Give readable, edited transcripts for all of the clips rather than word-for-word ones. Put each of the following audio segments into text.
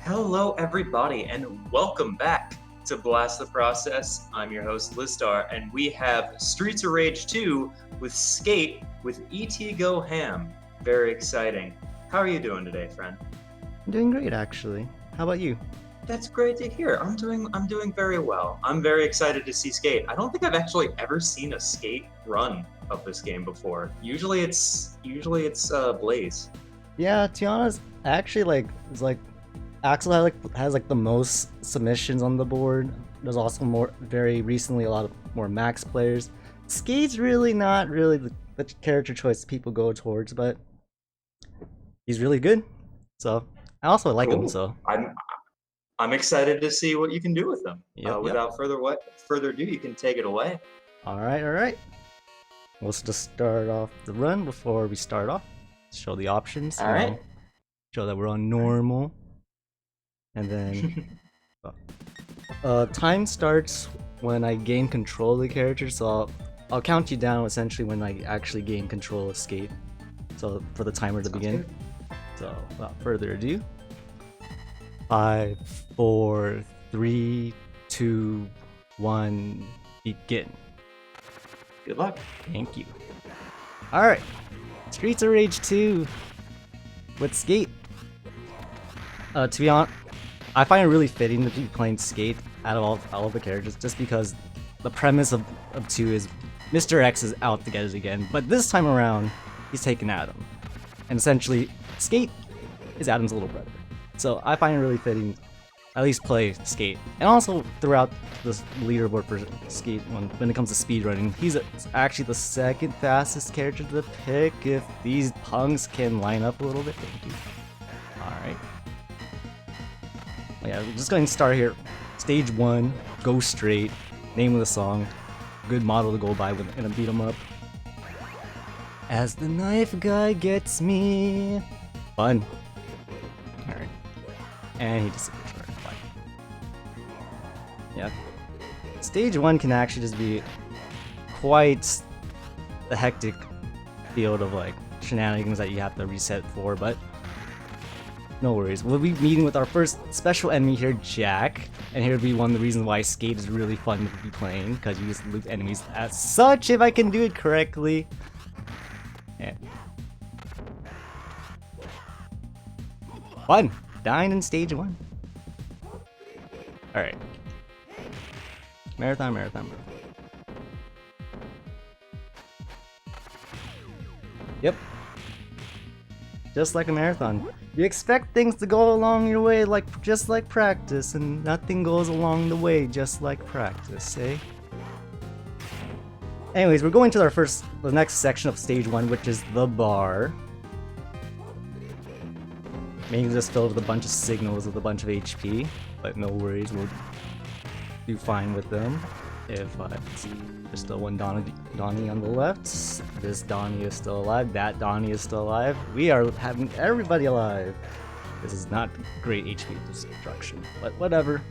Hello, everybody, and welcome back to Blast the Process. I'm your host, Listar, and we have Streets of Rage 2 with Skate with ETgoHAM. Very exciting. How are you doing today, friend? I'm doing great, actually. How about you? That's great to hear. I'm doing very well. I'm very excited to see Skate. I don't think I've actually ever seen a Skate run of this game before. Usually it's Blaze. Yeah, to be honest, actually, Axel has the most submissions on the board. There's also very recently a lot of more max players. Skate's really not really the character choice people go towards, but he's really good. So I also like him. Cool. So I'm excited to see what you can do with them. yep. Without further ado, you can take it away. All right. Let's just start off the run before we start off. Show the options. All right. Show that we're on normal. And then time starts when I gain control of the character, so I'll count you down essentially when I actually gain control of Skate. So for the timer to begin. Good. So without further ado, 5, 4, 3, 2, 1, begin. Good luck. Thank you. Alright, Streets of Rage 2 with Skate. To be honest, I find it really fitting to be playing Skate out of all of the characters, just because the premise of 2 is Mr. X is out to get it again, but this time around, he's taking Adam. And essentially, Skate is Adam's little brother. So I find it really fitting at least play Skate. And also throughout this leaderboard for Skate, when it comes to speedrunning, he's actually the second fastest character to pick if these punks can line up a little bit. Thank you. Alright. Yeah, we're just going to start here. Stage 1, go straight. Name of the song. Good model to go by in a beat 'em up. As the knife guy gets me. Fun. Alright. And he disappears. Fine. Yeah. Stage 1 can actually just be quite the hectic field of shenanigans that you have to reset for, but no worries. We'll be meeting with our first special enemy here, Jack. And here will be one of the reasons why Skate is really fun to be playing, because you just loot enemies as such, if I can do it correctly. Yeah. Fun! Dying in stage 1. Alright. Marathon. Yep. Just like a marathon. You expect things to go along your way just like practice, and nothing goes along the way just like practice, eh? Anyways, we're going to the next section of stage 1, which is the bar. Mainly just filled with a bunch of signals with a bunch of HP, but no worries, we'll do fine with them. If there's still one Donnie on the left, this Donnie is still alive, that Donnie is still alive. We are having everybody alive. This is not great HP destruction, but whatever.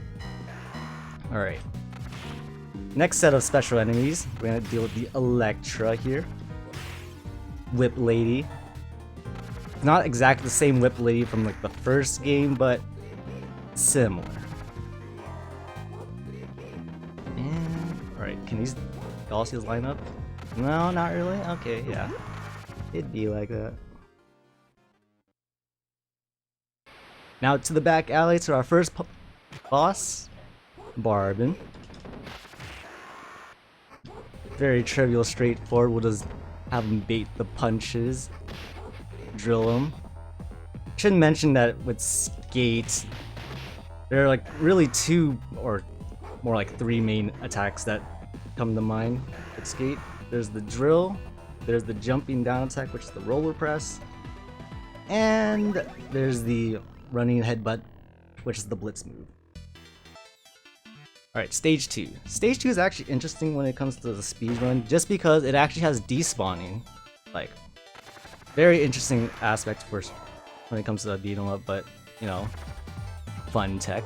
Alright. Next set of special enemies, we're gonna deal with the Electra here. Whip Lady. Not exactly the same Whip Lady from the first game, but similar. And alright, can these Gaussias line up? No, not really? Okay, yeah. It'd be like that. Now to the back alley to our first boss, Barbin. Very trivial, straightforward. We'll just have him bait the punches, drill him. Should mention that with Skate, there are really 2 or more 3 main attacks that come to mind with Skate. There's the drill, there's the jumping down attack, which is the roller press, and there's the running headbutt, which is the blitz move. Alright, stage 2. Stage 2 is actually interesting when it comes to the speedrun, just because it actually has despawning. Very interesting aspect first when it comes to the beat 'em up, but fun tech.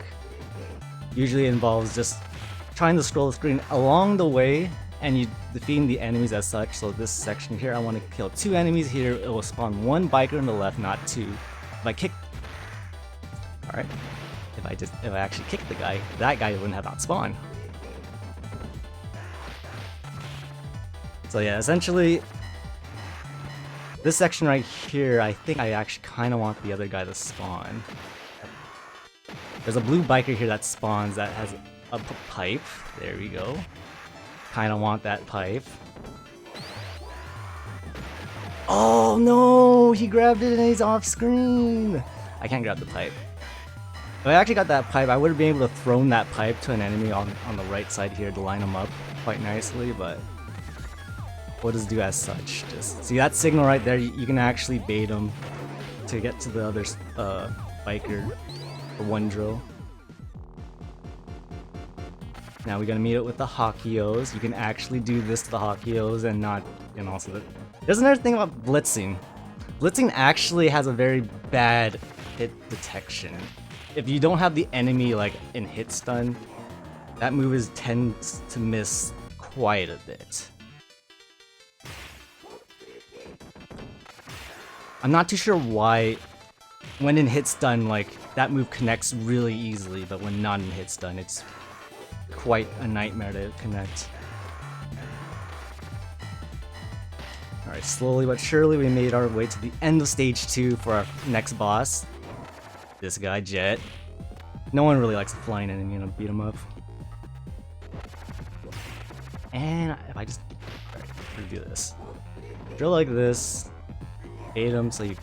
Usually involves just trying to scroll the screen along the way, and you defeating the enemies as such. So this section here, I want to kill 2 enemies here. It will spawn 1 biker on the left, not 2. If I kick... Alright. if I actually kicked the guy, that guy wouldn't have outspawned. So yeah, essentially, this section right here, I think I actually kind of want the other guy to spawn. There's a blue biker here that spawns that has a pipe. There we go. Kind of want that pipe. Oh no! He grabbed it and he's off screen! I can't grab the pipe. If I actually got that pipe, I would have been able to throw that pipe to an enemy on the right side here to line them up quite nicely, but what does it do as such? Just see that signal right there, you can actually bait him to get to the other biker for one drill. Now we're gonna meet it with the Hakios. You can actually do this to the Hakios and not, and also there's another thing about blitzing. Blitzing actually has a very bad hit detection. If you don't have the enemy like in hit stun, that move tends to miss quite a bit. I'm not too sure why when in hit stun, like that move connects really easily, but when not in hit stun, it's quite a nightmare to connect. Alright, slowly but surely we made our way to the end of stage 2 for our next boss. This guy, Jet. No one really likes a flying enemy and beat him up. And if I just... Alright, we're gonna do this. Drill like this. Bait him so you...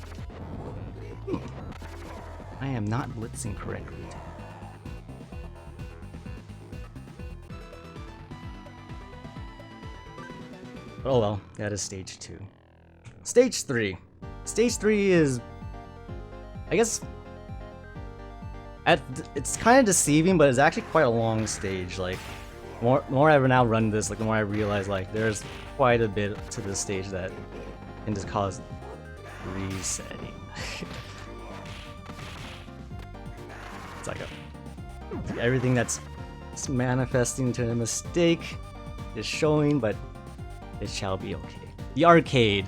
I am not blitzing correctly. Oh well, that is stage 2. Stage 3. Stage 3 is... I guess... it's kind of deceiving, but it's actually quite a long stage. Like, the more I've now run this, like the more I realize like there's quite a bit to this stage that can just cause resetting. It's like everything that's manifesting to a mistake is showing, but it shall be okay. The arcade,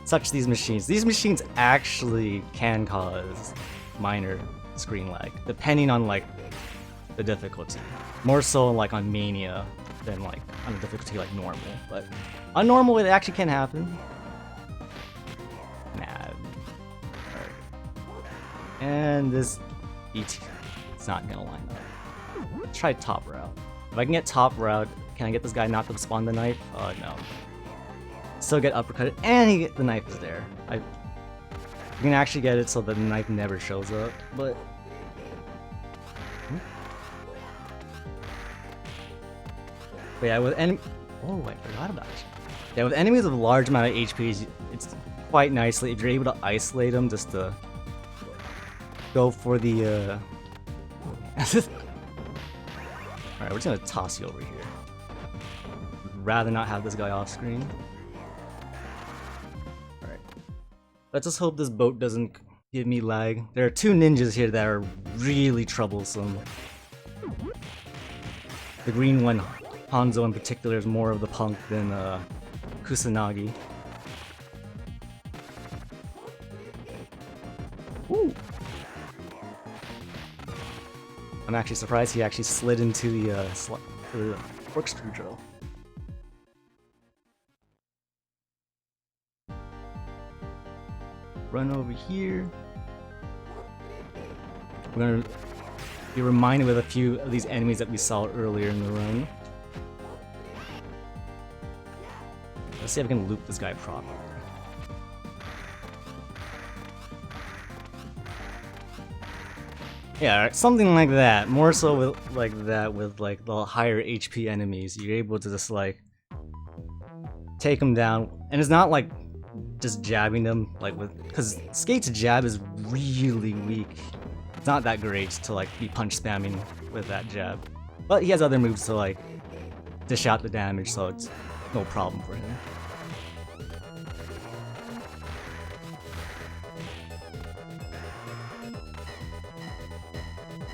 such these machines actually can cause minor screen lag, depending on like the difficulty. More so like on Mania than like on a difficulty like normal, but on normal it actually can happen. Nah. Alright. And this ET, it's not gonna line up. Let's try top route. If I can get top route, can I get this guy not to spawn the knife? No. Still get uppercutted, and the knife is there. You can actually get it so the knife never shows up, but... But yeah, with oh, I forgot about it. Yeah, with enemies of a large amount of HPs, it's quite nicely if you're able to isolate them just to go for the... Alright, we're just gonna toss you over here. Rather not have this guy off screen. Alright. Let's just hope this boat doesn't give me lag. There are two ninjas here that are really troublesome. The green one, Hanzo in particular, is more of the punk than Kusanagi. Ooh. I'm actually surprised he actually slid into the corkscrew drill. Run over here. We're gonna be reminded with a few of these enemies that we saw earlier in the run. Let's see if I can loop this guy properly. Yeah, something like that. More so with like that with like the higher HP enemies. You're able to just like take them down, and it's not like just jabbing them like with, because Skate's jab is really weak. It's not that great to like be punch spamming with that jab, but he has other moves to like dish out the damage, so it's no problem for him.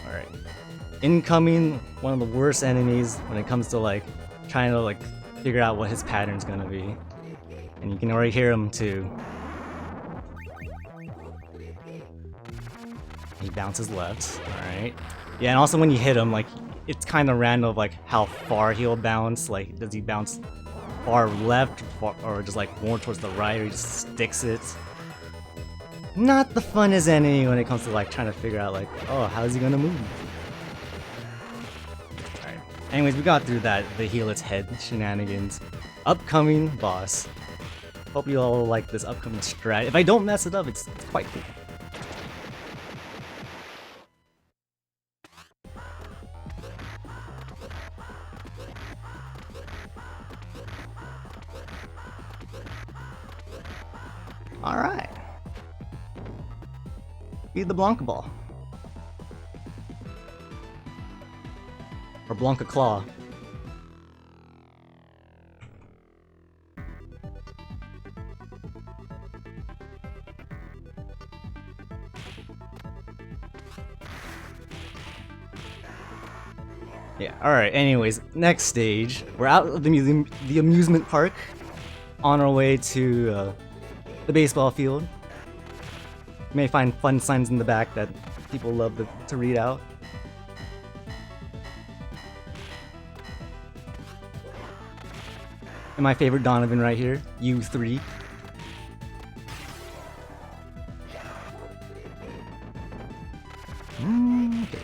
Alright. Incoming, one of the worst enemies when it comes to like trying to like figure out what his pattern's gonna be. And you can already hear him too. he bounces left. Alright. Yeah, and also when you hit him, like, it's kind of random, like, how far he'll bounce. Like, does he bounce far left, or just, like, more towards the right, or he just sticks it? Not the funnest enemy when it comes to, like, trying to figure out, like, oh, how's he gonna move? Alright. Anyways, we got through that, the heal its head shenanigans. Upcoming boss. Hope you all like this upcoming strat. If I don't mess it up, it's quite cool. Alright. Beat the Blanca Ball. Or Blanca Claw. Yeah, alright, anyways, next stage. We're out of the amusement park, on our way to the baseball field. You may find fun signs in the back that people love to read out. And my favorite Donovan right here, U3. Okay.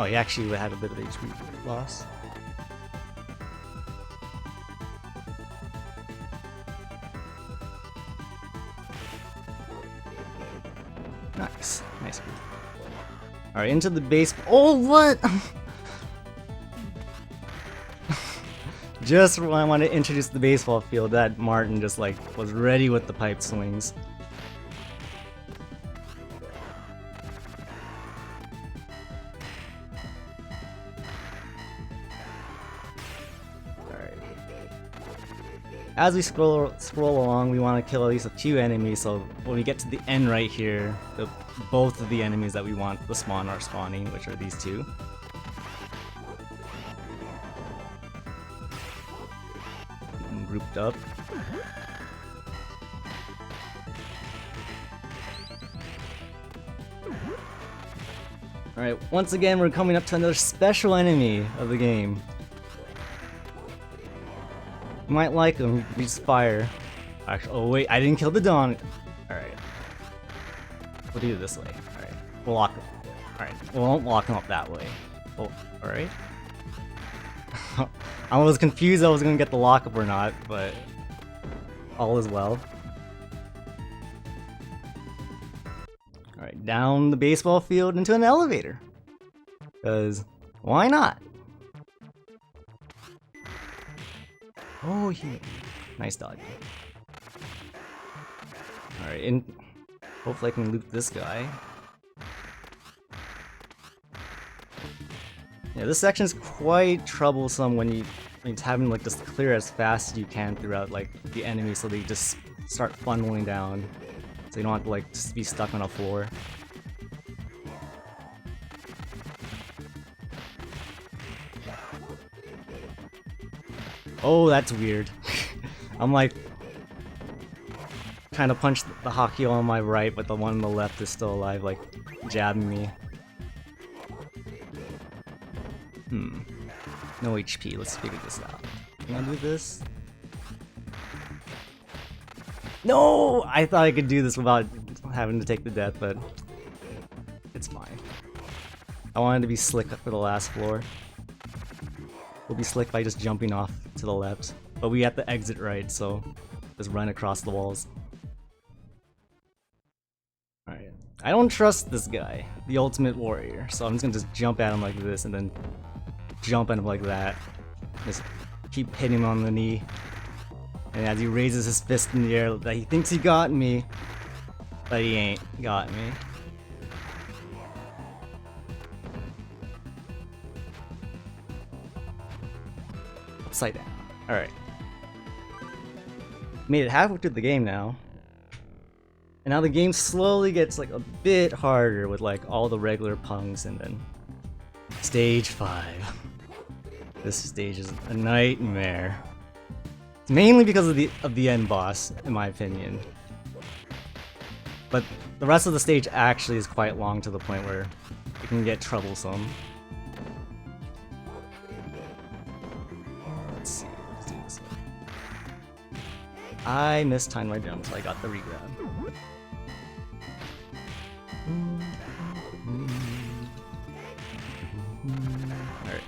Oh, he actually had a bit of HP loss. Nice. Nice. Alright, into the base. Oh, what? Just when I want to introduce the baseball field, that Martin just like was ready with the pipe swings. As we scroll along, we want to kill at least a few enemies, so when we get to the end right here, both of the enemies that we want to spawn are spawning, which are these two. Grouped up. Alright, once again we're coming up to another special enemy of the game. You might like him, we just fire. Actually, oh wait, I didn't kill the Don. Alright. We'll do it this way. Alright. We'll lock him. Alright. We won't lock him up that way. Oh, alright. I was confused I was gonna get the lockup or not, but all is well. Alright, down the baseball field into an elevator. Cause why not? Oh, nice dodge. Alright, and hopefully I can loot this guy. Yeah, this section is quite troublesome when it's having like just clear as fast as you can throughout like the enemies, so they just start funneling down, so you don't have to like just be stuck on a floor. Oh, that's weird. I'm like trying to punch the hockey on my right, but the one on the left is still alive, like jabbing me. No HP, let's figure this out. Can I do this? No! I thought I could do this without having to take the death, but it's fine. I wanted to be slick for the last floor. We'll be slick by just jumping off to the left, but we have to exit right, so just run across the walls. Alright. I don't trust this guy, the ultimate warrior, so I'm just gonna just jump at him like this and then jump at him like that. Just keep hitting him on the knee. And as he raises his fist in the air, that he thinks he got me, but he ain't got me. Upside down. Alright. Made it halfway through the game now. And now the game slowly gets like a bit harder with like all the regular punks, and then stage 5. This stage is a nightmare. It's mainly because of the end boss, in my opinion. But the rest of the stage actually is quite long to the point where it can get troublesome. Let's see, let's do this one. I mistimed my jump, so I got the regrab. Alright.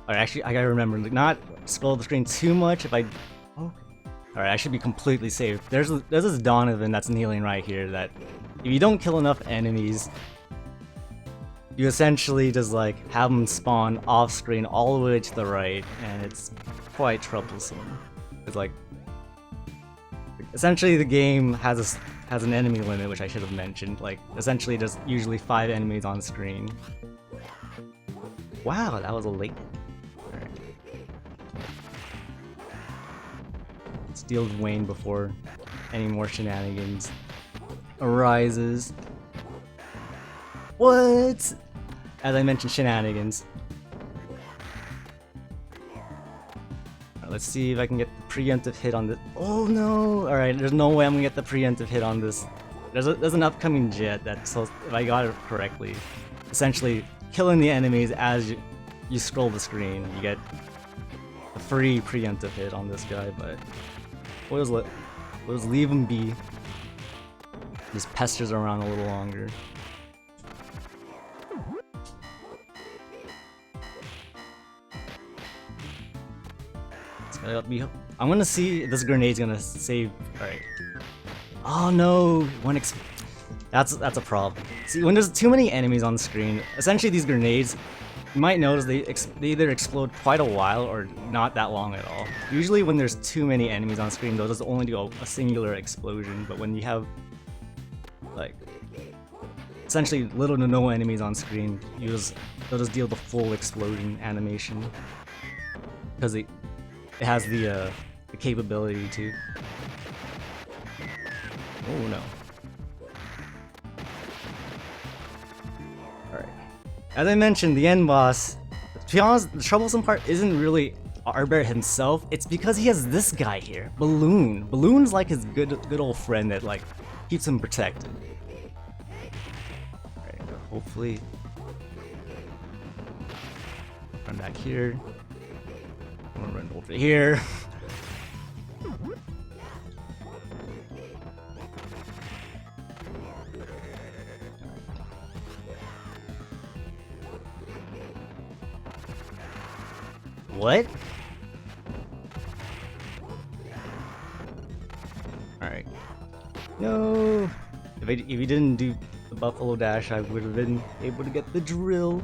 Alright, actually, I gotta remember, like, not scroll the screen too much if I... Oh. Alright, I should be completely safe. There's this Donovan that's kneeling right here that if you don't kill enough enemies, you essentially just like have them spawn off screen all the way to the right, and it's quite troublesome. It's like essentially the game has an enemy limit, which I should have mentioned. Like essentially just usually 5 enemies on screen. Wow, that was a late. Alright. Let's deal with Wayne before any more shenanigans arises. What? As I mentioned, shenanigans. Alright, let's see if I can get the preemptive hit on this. Oh no! Alright, there's no way I'm gonna get the preemptive hit on this. There's an upcoming jet that, so if I got it correctly, essentially killing the enemies as you scroll the screen. You get a free preemptive hit on this guy, but we'll just leave him be. Just pesters around a little longer. I'm gonna see if this grenade's gonna save. Alright. Oh no! That's a problem. See, when there's too many enemies on the screen, essentially these grenades, you might notice they either explode quite a while or not that long at all. Usually when there's too many enemies on screen, they'll just only do a singular explosion, but when you have like essentially little to no enemies on screen, they'll just deal the full explosion animation. Because it has the capability to. Oh no. Alright. As I mentioned, the end boss, to be honest, the troublesome part isn't really Arbor himself, it's because he has this guy here, Balloon. Balloon's like his good old friend that like keeps him protected. Alright, hopefully run back here. I'm gonna run over here. What? Alright. No! If you didn't do the Buffalo Dash, I would have been able to get the drill.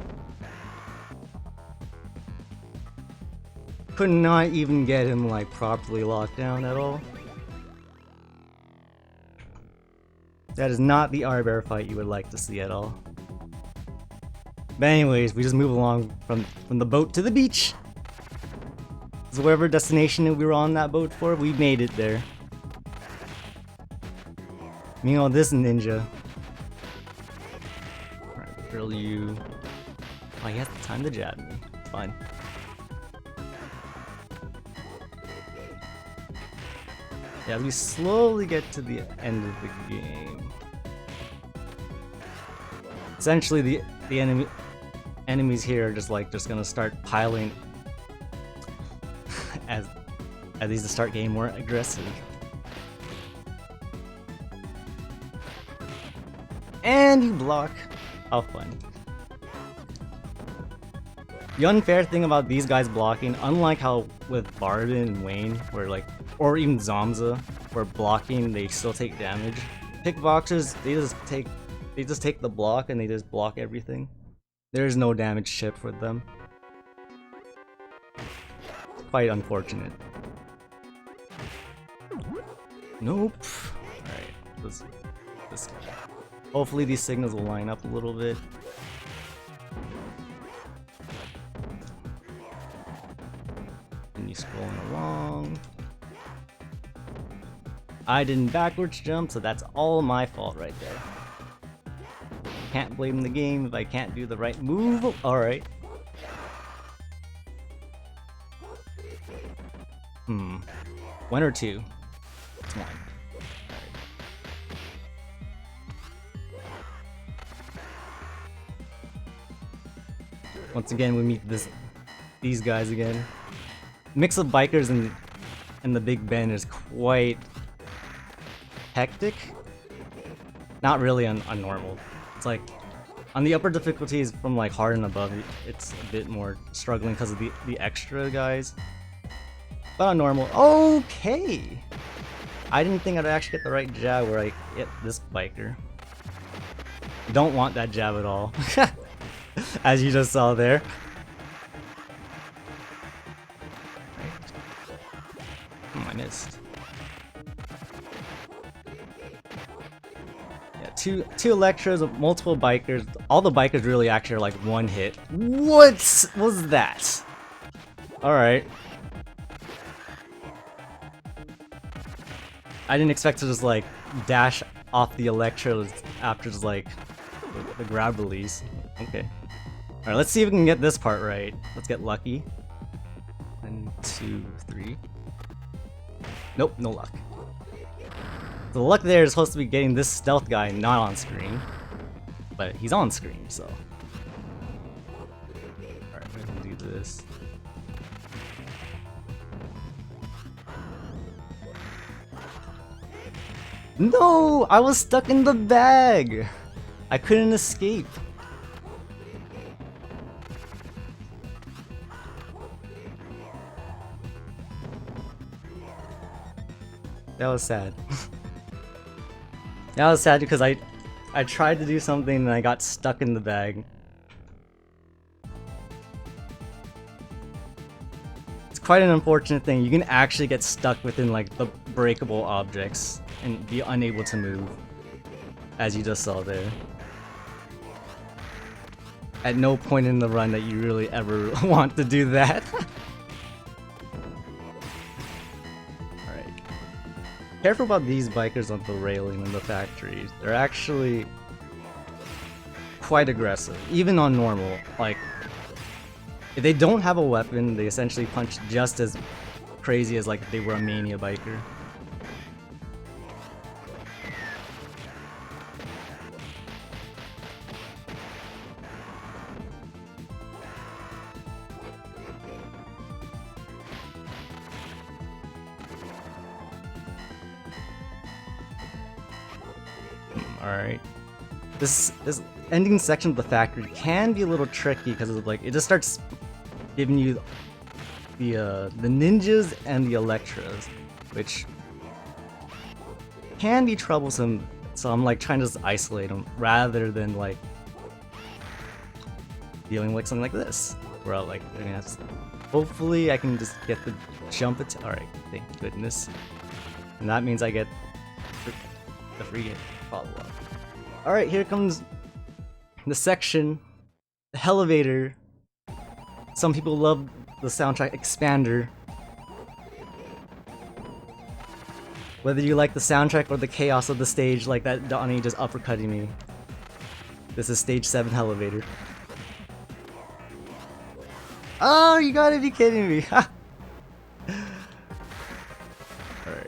Could not even get him like properly locked down at all. That is not the Arbor fight you would like to see at all. But anyways, we just move along from the boat to the beach. So whatever destination we were on that boat for, we made it there. Meanwhile, this ninja. Alright, drill you. Oh, he has the time to jab me. It's fine. Yeah, we slowly get to the end of the game. Essentially, the enemies here are just gonna start piling as these start getting more aggressive. And you block. How fun. The unfair thing about these guys blocking, unlike how with Barden and Wayne, where or even Zomza, where blocking they still take damage. Pickboxers, they just take the block and they just block everything. There's no damage chip for them. Quite unfortunate. Nope. Alright, this guy. Hopefully these signals will line up a little bit. Continue scrolling along. I didn't backwards jump, so that's all my fault right there. Can't blame the game if I can't do the right move. Alright. 1 or 2? It's 1. Once again, we meet these guys again. Mix of bikers and the Big Ben is quite hectic. Not really on normal. It's like on the upper difficulties from like hard and above, it's a bit more struggling because of the extra guys. But on normal, okay. I didn't think I'd actually get the right jab where I hit this biker. Don't want that jab at all. As you just saw there. I missed. Yeah, two Electros, multiple bikers. All the bikers really actually are like one hit. What was that? Alright. I didn't expect to just like dash off the Electros after just like the grab release. Okay. Alright, let's see if we can get this part right. Let's get lucky. 1, 2, 3. Nope, no luck. The luck there is supposed to be getting this stealth guy not on screen. But he's on screen, so. Alright, we're gonna do this. No! I was stuck in the bag! I couldn't escape. That was sad. That was sad because I tried to do something and I got stuck in the bag. It's quite an unfortunate thing. You can actually get stuck within like the breakable objects and be unable to move, as you just saw there. At no point in the run that you really ever want to do that. Careful about these bikers on the railing in the factory. They're actually quite aggressive, even on normal. Like, if they don't have a weapon, they essentially punch just as crazy as like if they were a mania biker. Alright. This ending section of the factory can be a little tricky because of like it just starts giving you the ninjas and the Electros, which can be troublesome. So I'm like trying to just isolate them rather than like dealing with something like this, where I'll like hopefully I can just get the jump attack. Alright, thank goodness. And that means I get the free follow-up. Alright, here comes the section, the elevator. Some people love the soundtrack Expander. Whether you like the soundtrack or the chaos of the stage, like that Donnie just uppercutting me. This is stage 7 elevator. Oh, you gotta be kidding me! Alright.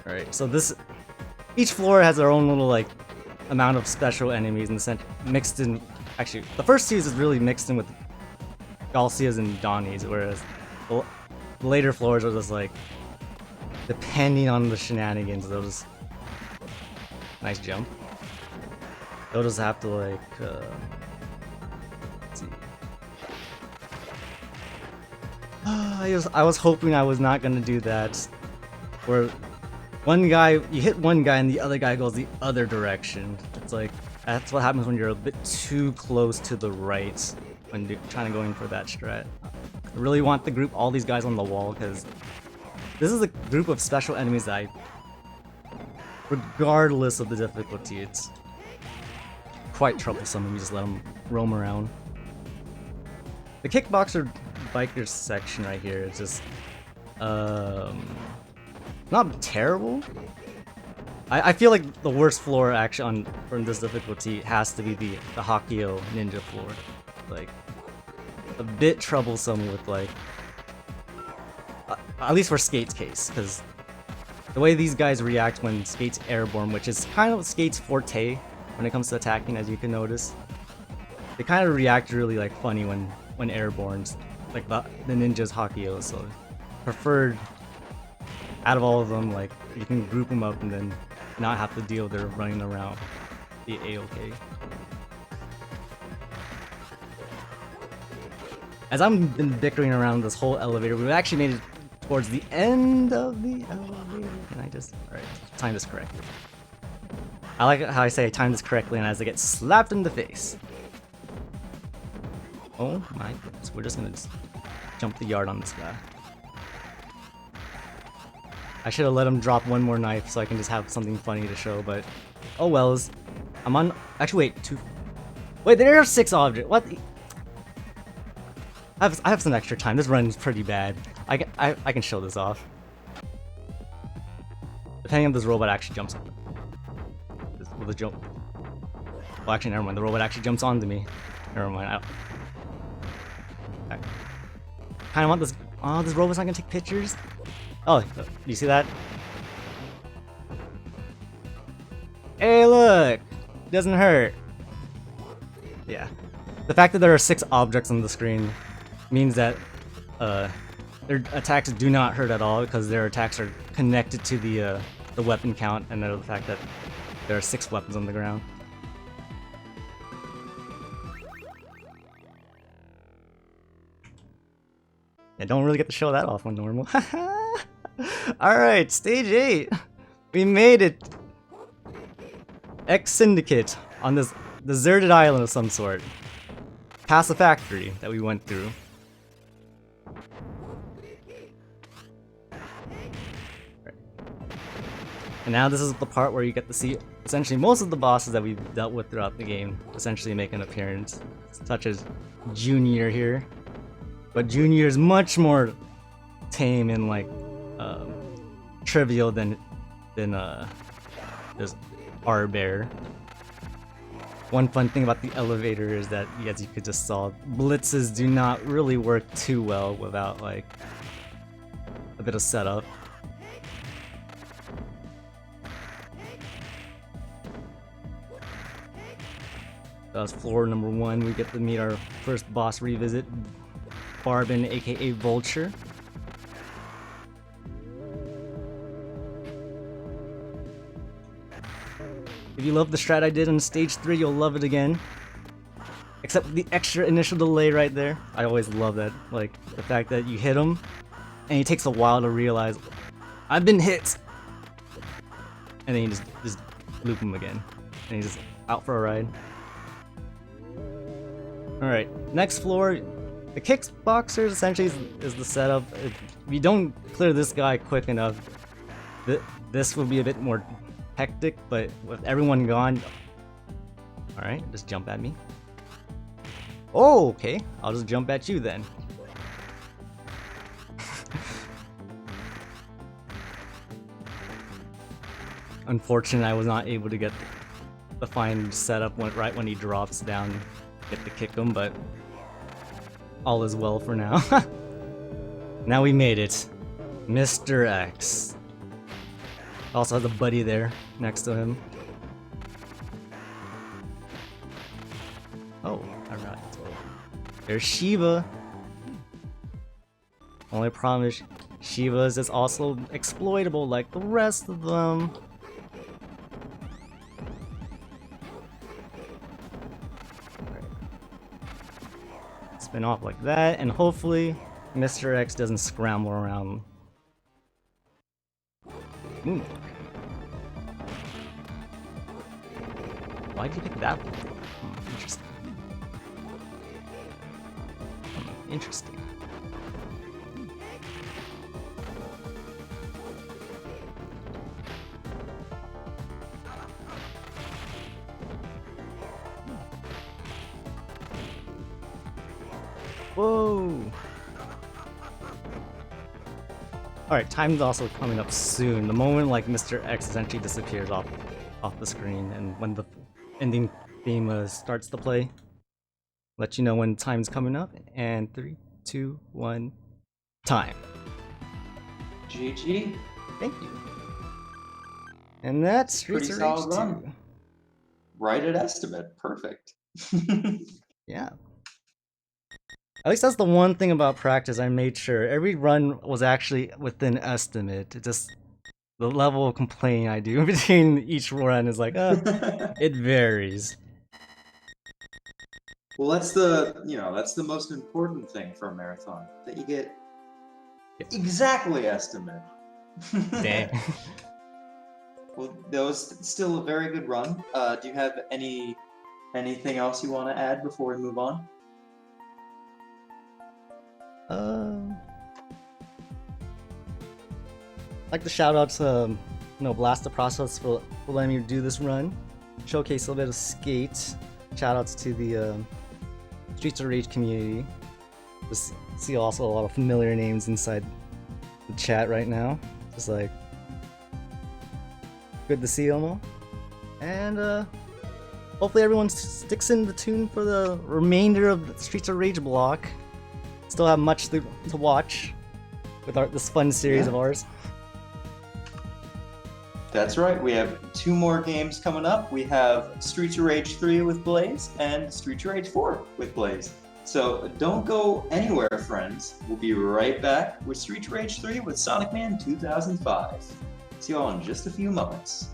Alright, so each floor has their own little like amount of special enemies in the center, mixed in. Actually, the first two is really mixed in with Galcias and Donnies, whereas the later floors are just like depending on the shenanigans. They'll just nice jump. They'll just have to like let's see. I was hoping I was not gonna do that, where you hit one guy and the other guy goes the other direction. It's like, that's what happens when you're a bit too close to the right when you're trying to go in for that strat. I really want to group all these guys on the wall because this is a group of special enemies that regardless of the difficulty, it's quite troublesome when you just let them roam around. The kickboxer biker section right here is just not terrible. I feel like the worst floor actually for this difficulty has to be the Hakio ninja floor. Like, a bit troublesome with like, at least for Skate's case, because the way these guys react when Skate's airborne, which is kind of Skate's forte when it comes to attacking, as you can notice, they kind of react really like funny when airborne, like the ninja's Hakio. So preferred out of all of them, like you can group them up and then not have to deal with their running around. Be A-okay. As I've been bickering around this whole elevator, we've actually made it towards the end of the elevator. Can I just... Alright, time this correctly. I like how I say I timed this correctly and as I get slapped in the face. Oh my goodness, we're just gonna jump the yard on this guy. I should have let him drop one more knife so I can just have something funny to show, but... Oh wells. I'm on... Actually, wait, Wait, there are 6 objects. What? I have some extra time. This run is pretty bad. I can show this off. Depending on if this robot actually jumps on. Will the jump? Well, actually, never mind. The robot actually jumps onto me. Never mind. I kind of want this. Oh, this robot's not gonna take pictures. Oh, you see that? Hey, look! Doesn't hurt. Yeah. The fact that there are 6 objects on the screen means that their attacks do not hurt at all because their attacks are connected to the weapon count and the fact that there are 6 weapons on the ground. I don't really get to show that off on normal. Alright, stage 8. We made it. X-Syndicate on this deserted island of some sort. Past the factory that we went through. And now this is the part where you get to see essentially most of the bosses that we've dealt with throughout the game essentially make an appearance, such as Junior here. But Junior is much more tame and like trivial than just R-Bear. One fun thing about the elevator is that, as you could just saw, blitzes do not really work too well without like a bit of setup. That was floor number 1. We get to meet our first boss revisit, Barbin, aka Vulture. If you love the strat I did on stage 3, you'll love it again. Except the extra initial delay right there. I always love that. Like, the fact that you hit him, and he takes a while to realize, I've been hit! And then you just loop him again. And he's just out for a ride. Alright, next floor. The kickboxers essentially is the setup. If you don't clear this guy quick enough, this will be a bit more hectic, but with everyone gone... Alright, just jump at me. Oh, okay. I'll just jump at you then. Unfortunately, I was not able to get the fine setup right when he drops down, get to kick him, but all is well for now. Now we made it. Mr. X. Also has a buddy there next to him. Oh, alright. There's Shiva. Only problem is Shiva's is also exploitable like the rest of them. Spin off like that, and hopefully Mr. X doesn't scramble around. Moonwalk. Why'd you pick that one? Interesting. Interesting. Whoa! Alright, time's also coming up soon. The moment like Mr. X essentially disappears off the screen and when the ending theme starts to play. let you know when time's coming up. And 3, 2, 1, time. GG. Thank you. And that's Streets of Rage 2. Run. Right at estimate. Perfect. Yeah. At least that's the one thing about practice. I made sure every run was actually within estimate. It just the level of complaining I do between each run is like, it varies. Well, that's the most important thing for a marathon, that you get exactly estimate. Dang. Well, that was still a very good run. Do you have anything else you want to add before we move on? I'd like to shout out to Blast the Process for letting me do this run. Showcase a little bit of Skate. Shout outs to the Streets of Rage community. Just see also a lot of familiar names inside the chat right now. Just like good to see them all. And hopefully everyone sticks in the tune for the remainder of the Streets of Rage block. Still have much to watch with this fun series of ours. That's right. We have 2 more games coming up. We have Streets of Rage 3 with Blaze and Streets of Rage 4 with Blaze. So don't go anywhere, friends. We'll be right back with Streets of Rage 3 with Sonic Man 2005. See you all in just a few moments.